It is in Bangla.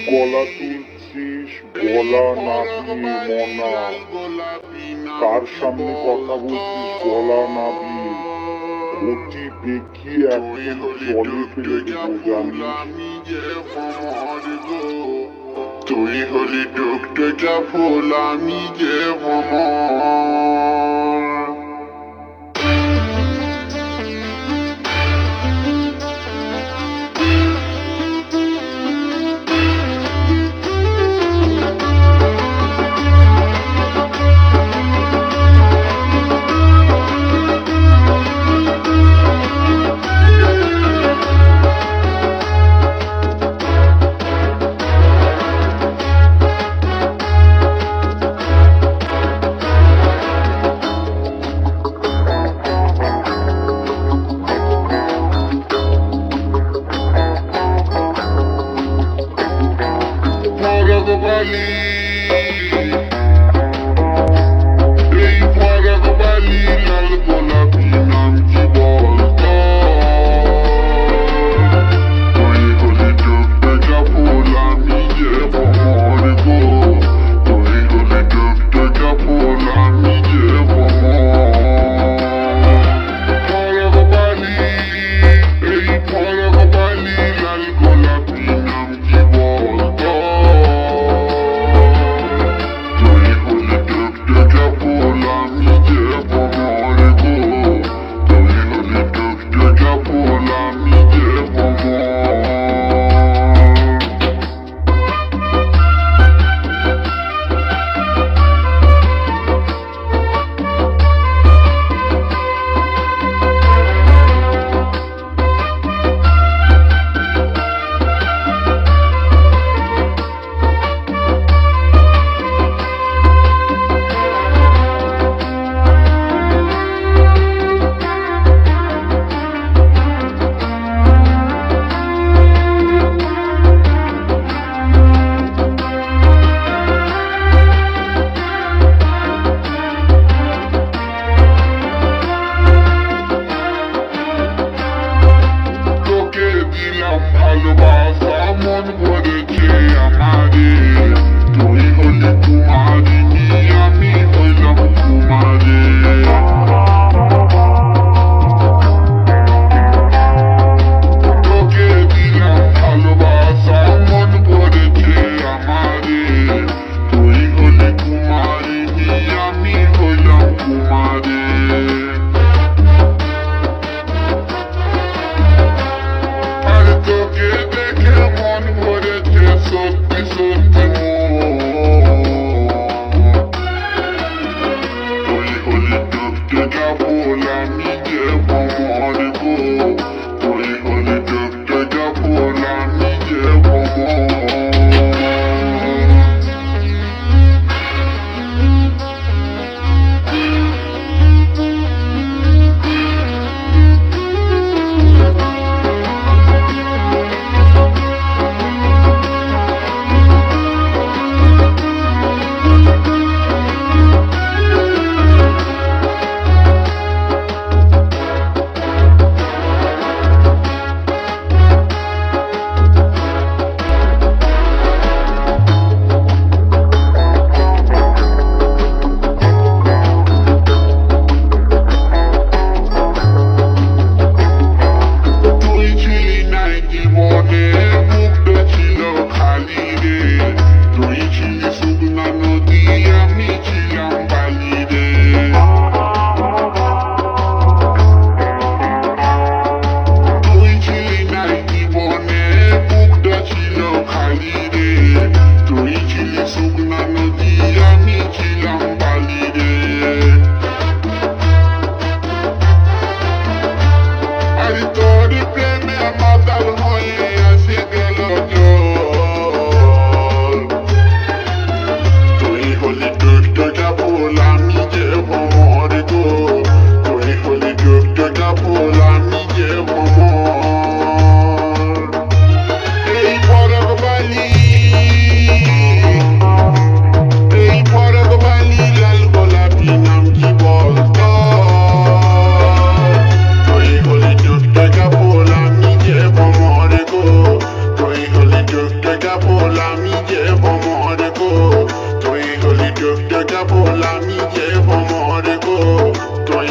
গলা তুলছিস গলা নাবি মনা, কার সামনে কথা বলছিস গলা নাবি, অতি বেঁকি একদম জলে ফেলে দেবো জানিস। তুই হলি টুকটুকা ফুল আমি যে ভ্রমর। Bali, ei Farag Bali, lal golapi naam ki bolta, tui holi টুকটুকা ফুল আমি যে ভ্রমর গো, tui holi টুকটুকা ফুল আমি যে ভ্রমর। Farag Bali, ei Farag Bali, lal golapi naam ki bolta, ভালোবাসা মন ভরেছে আমারে, তুই হলি কুমারিনী আমি হইলাম কুমারে। তোকে দিলাম ভালোবাসা মন ভরেছে আমারে, তুই হলি কুমারিনী আমি হইলাম কুমারে। তোকে দেখে মন ভরেছে সত্যি সত্যি তুই হলি টুকটুকা ফুল আমি যে ভ্রমর গো, তুই হলি টুকটুকা ফুল আমি যে ভ্রমর। Go টুকটুকা ফুল আমি যে ভ্রমর গো, তুই হলি টুকটুকা ফুল আমি যে ভ্রমর গো, তুই